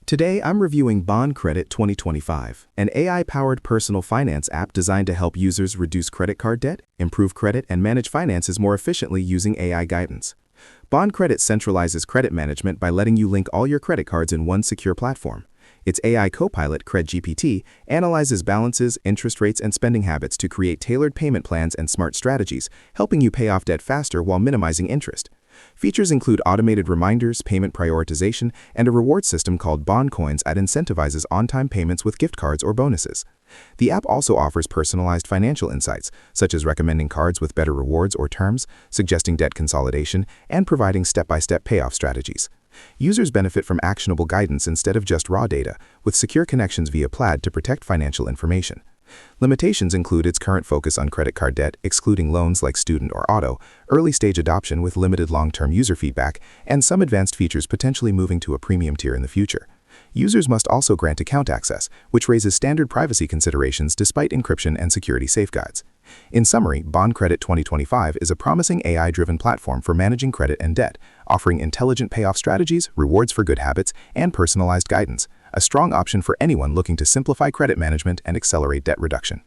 Today, I'm reviewing Bond Credit 2025, an AI-powered personal finance app designed to help users reduce credit card debt, improve credit, and manage finances more efficiently using AI guidance. Bond Credit centralizes credit management by letting you link all your credit cards in one secure platform. Its AI copilot, CredGPT, analyzes balances, interest rates, and spending habits to create tailored payment plans and smart strategies, helping you pay off debt faster while minimizing interest. Features include automated reminders, payment prioritization, and a reward system called Bond Coins that incentivizes on-time payments with gift cards or bonuses. The app also offers personalized financial insights, such as recommending cards with better rewards or terms, suggesting debt consolidation, and providing step-by-step payoff strategies. Users benefit from actionable guidance instead of just raw data, with secure connections via Plaid to protect financial information. Limitations include its current focus on credit card debt, excluding loans like student or auto, early-stage adoption with limited long-term user feedback, and some advanced features potentially moving to a premium tier in the future. Users must also grant account access, which raises standard privacy considerations despite encryption and security safeguards. In summary, Bond Credit 2025 is a promising AI-driven platform for managing credit and debt, offering intelligent payoff strategies, rewards for good habits, and personalized guidance, a strong option for anyone looking to simplify credit management and accelerate debt reduction.